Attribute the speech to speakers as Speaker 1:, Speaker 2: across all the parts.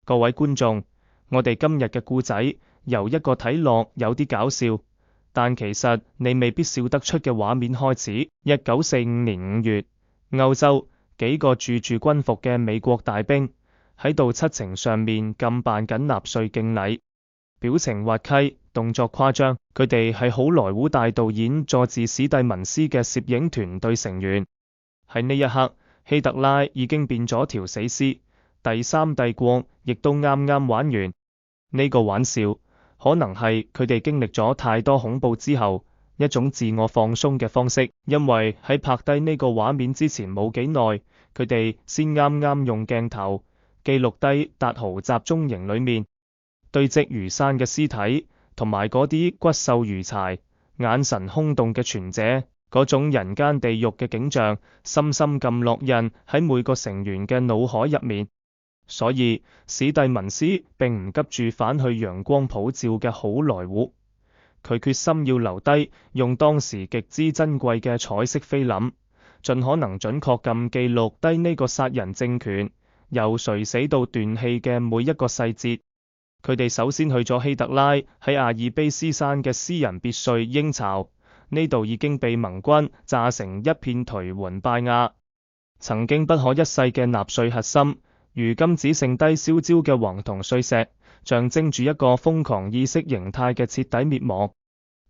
Speaker 1: 各位觀眾，我哋今日嘅故仔由一個睇落有啲搞笑，但其實你未必笑得出嘅畫面開始。1945年5月，歐洲幾個住軍服嘅美國大兵喺度七情上面咁辦緊納粹敬禮，表情滑稽，動作誇張。佢哋係好萊塢大導演佐治史蒂文斯嘅攝影團隊成員。喺呢一刻，希特拉已經變咗條死屍，第三帝國亦都啱啱玩完。呢個玩笑可能係佢哋經歷咗太多恐怖之後一種自我放鬆嘅方式，因為喺拍低呢個畫面之前冇幾耐，佢哋先啱啱用鏡頭記錄低達豪集中營裏面堆積如山嘅屍體，同埋嗰啲骨瘦如柴、眼神空洞嘅存者，嗰種人間地獄嘅景象，深深咁烙印喺每個成員嘅腦海入面。所以史蒂文斯並唔急住返去陽光普照嘅好萊塢，佢決心要留低，用當時極之珍貴嘅彩色菲林，盡可能準確咁記錄低呢個殺人政權由垂死到斷氣嘅每一個細節。佢哋首先去咗希特拉喺阿爾卑斯山嘅私人別墅鷹巢，呢度已經被盟軍炸成一片頹垣敗瓦，曾經不可一世嘅納粹核心，如今只剩低燒焦嘅黃銅碎石，象徵住一個瘋狂意識形態嘅徹底滅亡。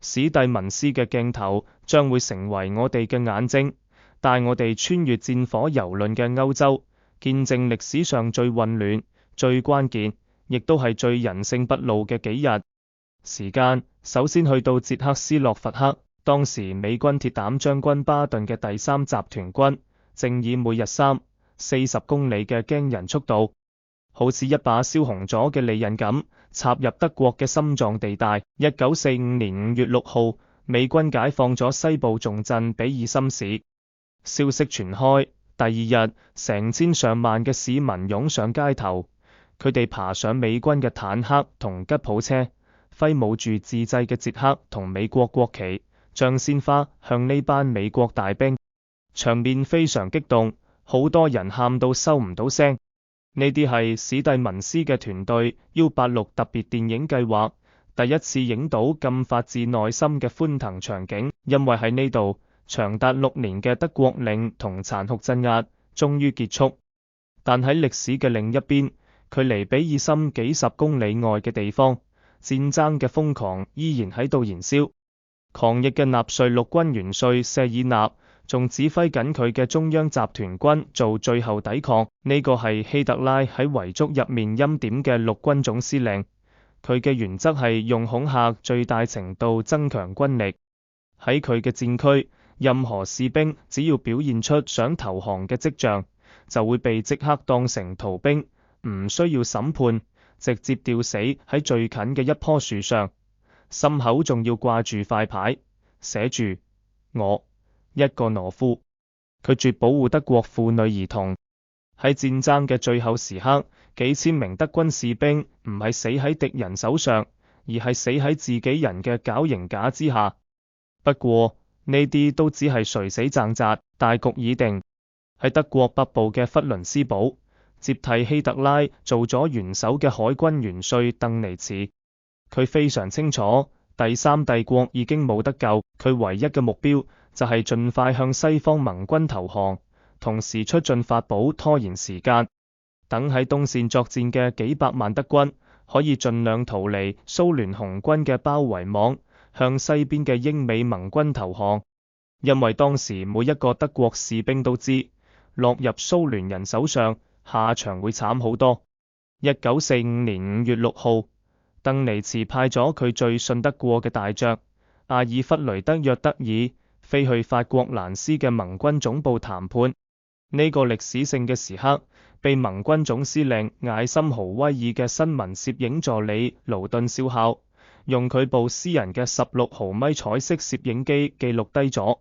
Speaker 1: 史蒂文斯嘅鏡頭將會成為我哋嘅眼睛，帶我哋穿越戰火蹂躪嘅歐洲，見證歷史上最混亂、最關鍵，亦都係最人性不露嘅幾日。時間首先去到捷克斯洛伐克，當時美軍鐵膽將軍巴頓嘅第三集團軍正以每日340公里嘅驚人速度，好似一把燒紅咗嘅利刃咁插入德國嘅心臟地帶。1945年5月6號，美軍解放咗西部重鎮比爾森市。消息傳開，第二日成千上萬嘅市民湧上街頭，佢哋爬上美軍嘅坦克同吉普車，揮舞住自製嘅捷克同美國國旗，將鮮花向呢班美國大兵，場面非常激動，好多人喊到收唔到聲。呢啲係史蒂文斯嘅團隊U86特別電影計劃第一次影到咁發自內心嘅歡騰場景，因為喺呢度長達6年嘅德國領同殘酷鎮壓終於結束。但喺歷史嘅另一邊，距離比爾森幾十公里外嘅地方，戰爭嘅瘋狂依然喺度燃燒。抗疫嘅納粹陸軍元帥謝爾納仲指揮緊佢嘅中央集團軍做最後抵抗。呢個係希特拉喺遺囑入面欽點嘅陸軍總司令，佢嘅原則係用恐嚇最大程度增強軍力。喺佢嘅戰區，任何士兵只要表現出想投降嘅跡象，就會被即刻當成逃兵，唔需要審判，直接吊死喺最近嘅一棵樹上，心口仲要掛住塊牌，寫住我一個懦夫。佢絕保護德國婦女兒童。喺戰爭嘅最後時刻，幾千名德軍士兵唔係死喺敵人手上，而係死喺自己人嘅絞刑架之下。不過呢啲都只係垂死掙扎，大局已定。喺德國北部嘅弗倫斯堡，接替希特拉做咗元首嘅海軍元帥鄧尼茨，佢非常清楚第三帝國已經冇得救，佢唯一嘅目標就係盡快向西方盟軍投降，同時出盡法寶拖延時間，等喺東線作戰嘅幾百萬德軍可以盡量逃離蘇聯紅軍嘅包圍網，向西邊嘅英美盟軍投降。因為當時每一個德國士兵都知，落入蘇聯人手上，下場會慘好多。1945年5月6號，鄧尼茨派咗佢最信得過嘅大將阿爾弗雷德約德爾飛去法國蘭斯嘅盟軍總部談判。呢個歷史性嘅時刻，被盟軍總司令艾森豪威爾嘅新聞攝影助理勞頓少校，用佢部私人嘅16毫米彩色攝影機記錄低咗。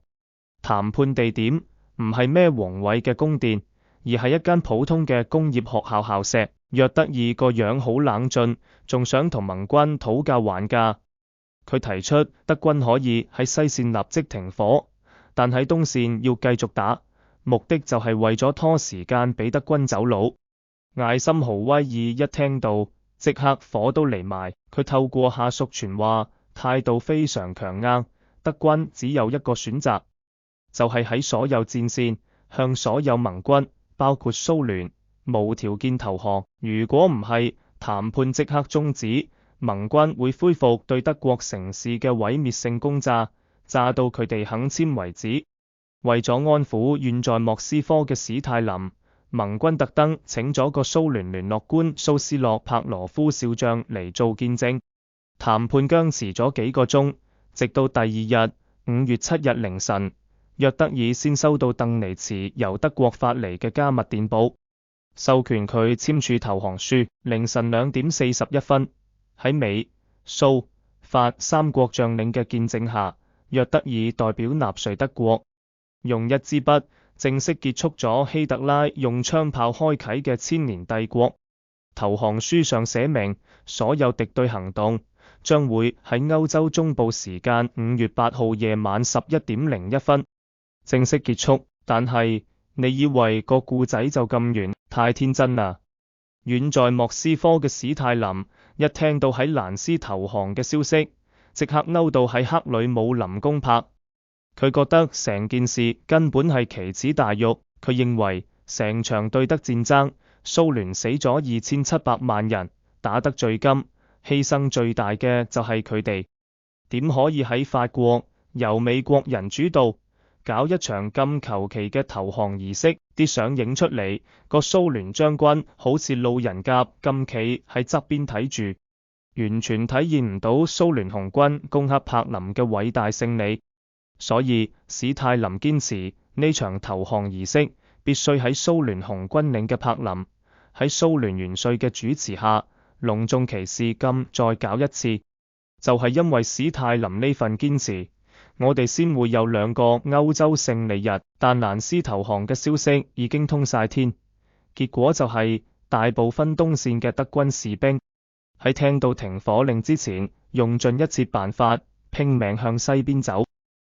Speaker 1: 談判地點唔係咩宏偉嘅宮殿，而係一間普通嘅工業學校校舍。約德爾個樣好冷峻，仲想同盟軍討價還價。佢提出德軍可以喺西線立即停火，但喺東線要繼續打，目的就係為咗拖時間俾德軍走佬。艾森豪威爾一聽到，即刻火都嚟埋。佢透過下屬傳話，態度非常強硬。德軍只有一個選擇，就係喺所有戰線向所有盟軍，包括蘇聯，無條件投降。如果唔係，談判即刻終止，盟軍會恢復對德國城市嘅毀滅性攻炸，炸到佢哋肯簽為止。為咗安撫遠在莫斯科嘅史泰林，盟軍特登請咗個蘇聯聯絡官蘇斯洛帕羅夫少將嚟做見證。談判僵持咗幾個鐘，直到第二日5月7日凌晨，約德爾先收到鄧尼茨由德國發嚟嘅加密電報，授權佢簽署投降書。凌晨2點41分，喺美、蘇、法三國將領嘅見證下，約德爾代表納粹德國，用一支筆正式結束咗希特拉用槍炮開啟嘅千年帝國。投降書上寫明，所有敵對行動將會喺歐洲中部時間5月8號夜晚11點01分正式結束。但係你以為個故仔就咁完？太天真啦！遠在莫斯科嘅史泰林一聽到喺蘭斯投降嘅消息，即刻嬲到喺克里姆林宮拍。佢覺得成件事根本係奇恥大辱。佢認為成場對德戰爭，蘇聯死咗2700萬人，打得最甘，犧牲最大嘅就係佢哋。點可以喺法國由美國人主導搞一場咁求其嘅投降儀式？啲相影出嚟，個蘇聯將軍好似路人甲咁企喺側邊睇住，完全體現唔到蘇聯紅軍攻克柏林嘅偉大勝利。所以史泰林堅持呢場投降儀式必須喺蘇聯紅軍領嘅柏林，喺蘇聯元帥嘅主持下，隆重其事咁再搞一次。就係因為史泰林呢份堅持，我哋先會有2個歐洲勝利日。但蘭斯投降嘅消息已經通晒天，結果就係大部分東線嘅德軍士兵喺聽到停火令之前，用盡一切辦法拼命向西邊走。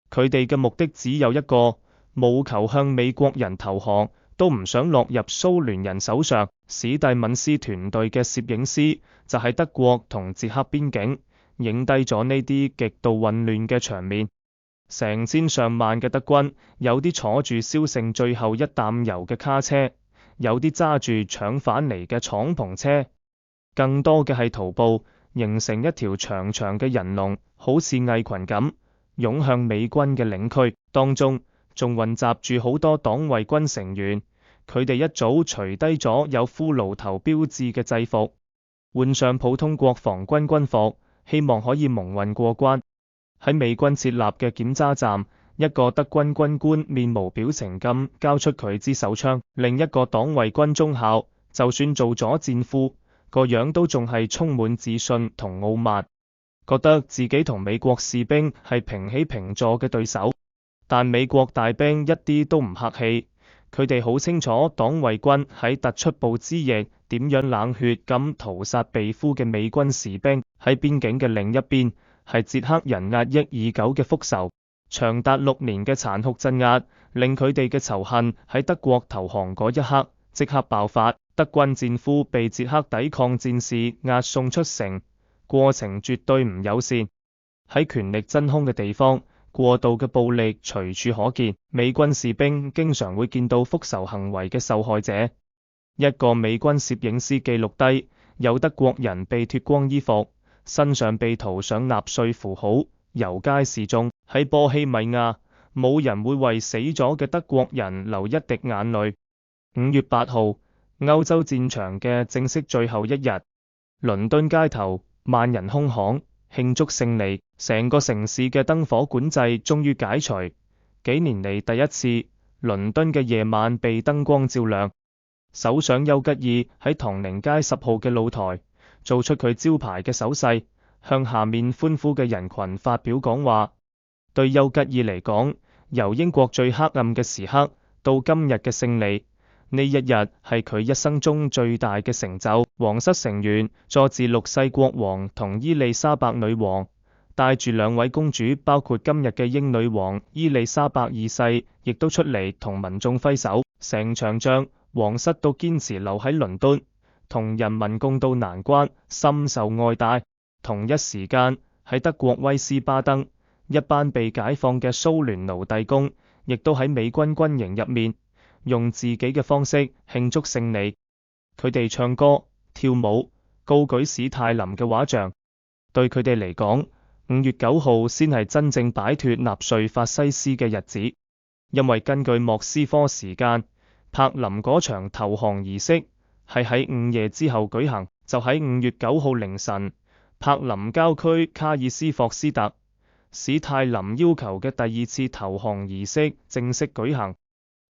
Speaker 1: 佢哋嘅目的只有一個，務求向美國人投降，都唔想落入蘇聯人手上。史蒂敏斯團隊嘅攝影師就喺德國同捷克邊境影低咗呢啲極度混亂嘅場面。成千上萬嘅德軍，有啲坐住燒剩最後一擔油嘅卡車，有啲揸住搶返嚟嘅敞篷車，更多嘅係徒步，形成一條長長嘅人龍，好似蟻群咁湧向美軍嘅領區。當中仲混雜住好多黨衛軍成員，佢哋一早除低咗有骷髏頭標誌嘅制服，換上普通國防軍軍服，希望可以蒙混過關。喺美軍設立嘅檢查站，一個德軍軍官面無表情咁交出佢支手槍，另一個黨衛軍中校就算做咗戰俘，個樣都仲係充滿自信同傲慢，覺得自己同美國士兵係平起平坐嘅對手。但美國大兵一啲都唔客氣，佢哋好清楚黨衛軍喺突出部之役點樣冷血咁屠殺被俘嘅美軍士兵。喺邊境嘅另一邊，係捷克人壓抑已久嘅復仇，長達6年嘅殘酷鎮壓，令佢哋嘅仇恨喺德國投降嗰一刻即刻爆發。德軍戰俘被捷克抵抗戰士押送出城，過程絕對唔友善。喺權力真空嘅地方，過度嘅暴力隨處可見。美軍士兵經常會見到復仇行為嘅受害者。一個美軍攝影師記錄低，有德國人被脫光衣服，身上被塗上納粹符號，遊街示眾。喺波希米亞，冇人會為死咗嘅德國人流一滴眼淚。5月8號，歐洲戰場嘅正式最後一日，倫敦街頭萬人空巷，慶祝勝利。成個城市嘅燈火管制終於解除，幾年嚟第一次，倫敦嘅夜晚被燈光照亮。首相丘吉爾喺唐寧街10號嘅露台做出佢招牌嘅手勢，向下面歡呼嘅人群發表講話。對丘吉爾嚟講，由英國最黑暗嘅時刻到今日嘅勝利，呢一日係佢一生中最大嘅成就。皇室成員佐治6世國王同伊麗莎白女王帶住2位公主，包括今日嘅英女王伊麗莎白2世，亦都出嚟同民眾揮手。成場仗皇室都堅持留喺倫敦，同人民共度難關，深受愛戴。同一時間，喺德國威斯巴登，一班被解放嘅蘇聯奴隸工，亦都喺美軍軍營入面，用自己嘅方式慶祝勝利。佢哋唱歌、跳舞、高舉史泰林嘅畫像。對佢哋嚟講，5月9號先係真正擺脫納粹法西斯嘅日子，因為根據莫斯科時間，柏林嗰場投降儀式係喺午夜之後舉行。就喺5月9號凌晨，柏林郊區卡爾斯霍斯特，史泰林要求嘅第二次投降儀式正式舉行。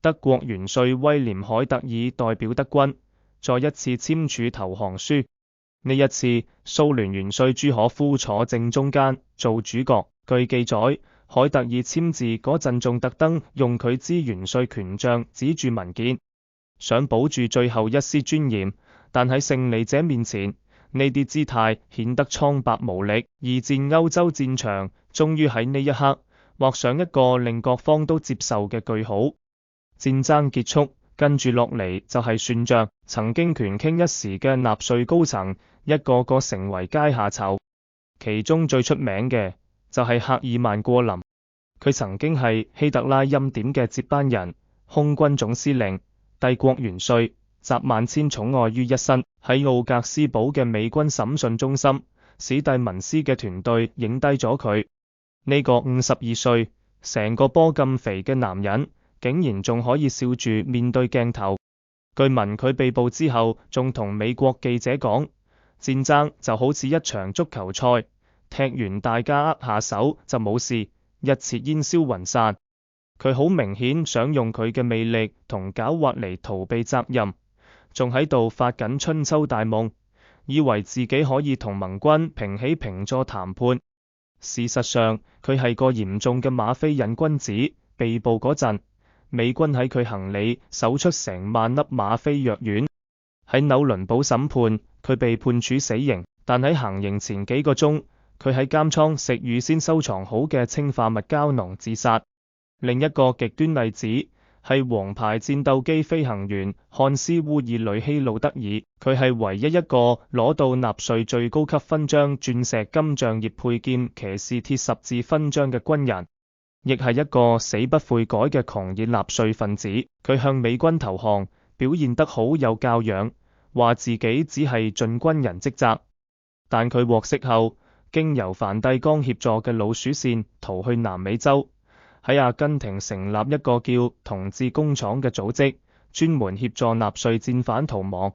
Speaker 1: 德國元帥威廉凱特爾代表德軍，再一次簽署投降書。呢一次，蘇聯元帥朱可夫坐正中間做主角。據記載，凱特爾簽字嗰陣仲特登用佢支元帥權杖指住文件，想保住最後一絲尊嚴。但喺勝利者面前，呢啲姿態顯得蒼白無力。二戰歐洲戰場終於喺呢一刻畫上一個令各方都接受嘅句號。戰爭結束，跟住落嚟就係算賬。曾經權傾一時嘅納粹高層，一個個成為階下囚。其中最出名嘅就係赫爾曼戈林，佢曾經係希特拉欽點嘅接班人，空軍總司令、帝國元帥，集萬千寵愛於一身。喺奧格斯堡嘅美軍審訊中心，史蒂文斯嘅團隊影低咗佢。呢個52歲、成個波咁肥嘅男人，竟然仲可以笑住面對鏡頭。據聞佢被捕之後，仲同美國記者講，戰爭就好似一場足球賽，踢完大家握下手就冇事，一切煙消雲散。佢好明顯想用佢嘅魅力同狡猾嚟逃避責任，仲喺度發緊春秋大夢，以為自己可以同盟軍平起平坐談判。事實上，佢係個嚴重嘅嗎啡癮君子。被捕嗰陣，美軍喺佢行李搜出成萬粒嗎啡藥丸。喺紐倫堡審判，佢被判處死刑，但喺行刑前幾個鐘，佢喺監倉食預先收藏好嘅氰化物膠囊自殺。另一個極端例子係王牌戰鬥機飛行員漢斯烏爾里希路德爾，佢係唯一一個攞到納粹最高級勳章鑽石金像葉佩劍騎士鐵十字勳章嘅軍人，亦係一個死不悔改嘅狂熱納粹分子。佢向美軍投降，表現得好有教養，話自己只係盡軍人職責。但佢獲釋後，經由梵蒂岡協助嘅老鼠線逃去南美洲，喺阿根廷成立一個叫同志工廠嘅組織，專門協助納粹戰犯逃亡。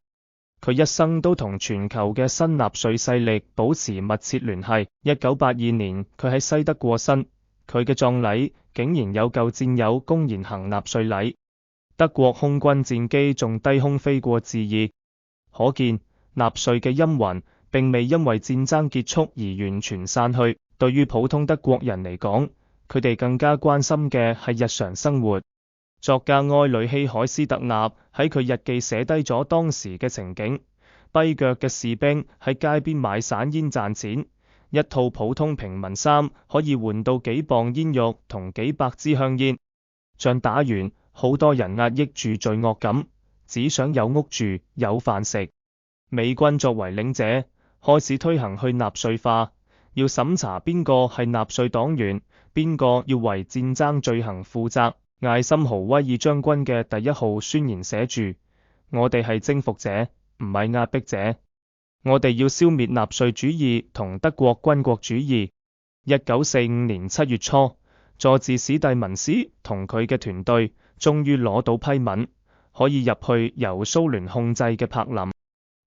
Speaker 1: 佢一生都同全球嘅新納粹勢力保持密切聯繫。1982年，佢喺西德過身，佢嘅葬禮竟然有舊戰友公然行納粹禮，德國空軍戰機仲低空飛過致意。可見納粹嘅陰雲並未因為戰爭結束而完全散去。對於普通德國人嚟講，佢哋更加關心嘅係日常生活。作家埃里希海斯特納喺佢日記寫低咗當時嘅情景：跛腳嘅士兵喺街邊買散煙賺錢，一套普通平民衫可以換到幾磅煙肉同幾百支香煙。仗打完，好多人壓抑住罪惡感，只想有屋住、有飯食。美軍作為領者，開始推行去納粹化，要審查邊個係納粹黨員，邊個要為戰爭罪行負責。艾森豪威爾將軍嘅第1號宣言寫住：我哋係征服者，唔係壓迫者。我哋要消滅納粹主義同德國軍國主義。1945年7月初，佐治史蒂文斯同佢嘅團隊終於攞到批文，可以入去由蘇聯控制嘅柏林。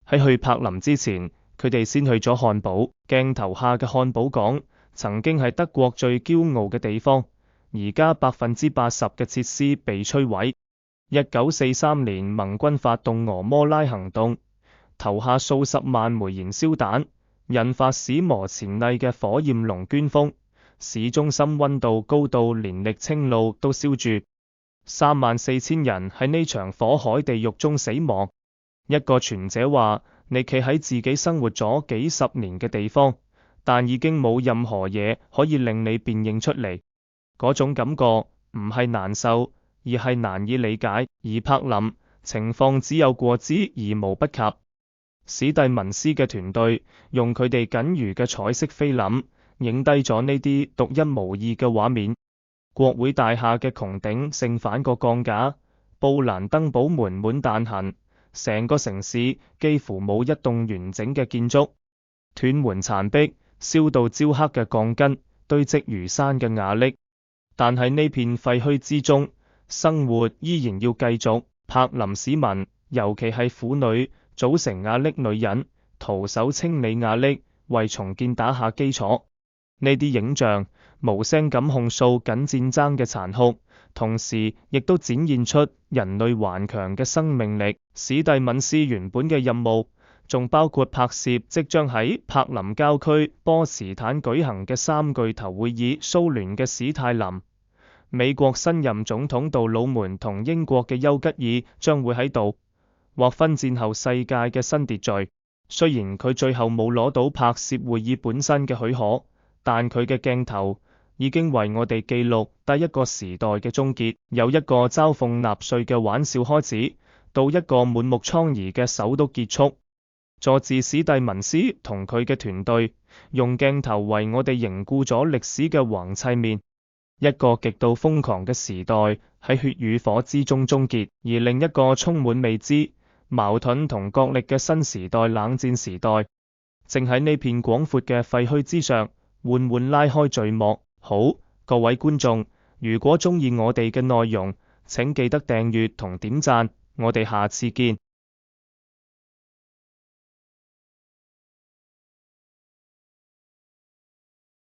Speaker 1: 喺去柏林之前，佢哋先去咗漢堡。鏡頭下嘅漢堡港曾經係德國最驕傲嘅地方，而家80%嘅設施被摧毀。1943年，盟軍發動俄摩拉行動，投下數十萬枚燃燒彈，引發史無前例嘅火焰龍捲風，市中心溫度高到連瀝青路都燒住，34000人喺呢場火海地獄中死亡。一個傳者話：你企喺自己生活咗幾十年嘅地方，但已經冇任何嘢可以令你辨認出嚟。嗰種感覺唔係難受，而係難以理解。而柏林情況只有過之而無不及。史蒂文斯嘅團隊用佢哋僅餘嘅彩色菲林，影低咗呢啲獨一無二嘅畫面。國會大廈嘅穹頂盛反個鋼架，布蘭登堡門滿彈痕，成個城市幾乎冇一棟完整嘅建築。斷門殘壁、燒到焦黑嘅鋼筋、堆積如山嘅瓦礫。但喺呢片廢墟之中，生活依然要繼續。柏林市民，尤其係婦女，組成瓦礫女人，徒手清理瓦礫，為重建打下基礎。呢啲影像無聲咁控訴緊戰爭嘅殘酷，同時亦都展現出人類頑強嘅生命力。史蒂文斯原本嘅任務仲包括拍攝即將喺柏林郊區波茨坦舉行嘅三巨頭會議，蘇聯嘅史泰林、美國新任總統杜魯門同英國嘅丘吉爾將會喺度劃分戰後世界嘅新秩序。雖然佢最後冇攞到拍攝會議本身嘅許可，但佢嘅鏡頭已經為我哋記錄第一個時代嘅終結，由一個嘲諷納粹嘅玩笑開始，到一個滿目瘡痍嘅首都結束。佐治史蒂文斯同佢嘅團隊用鏡頭為我哋凝固咗歷史嘅橫砌面，一個極度瘋狂嘅時代喺血與火之中終結，而另一個充滿未知、矛盾同角力嘅新時代——冷戰時代，正喺呢片廣闊嘅廢墟之上緩緩拉開序幕。好，各位觀眾，如果鍾意我哋嘅內容，請記得訂閱同點讚，我哋下次見。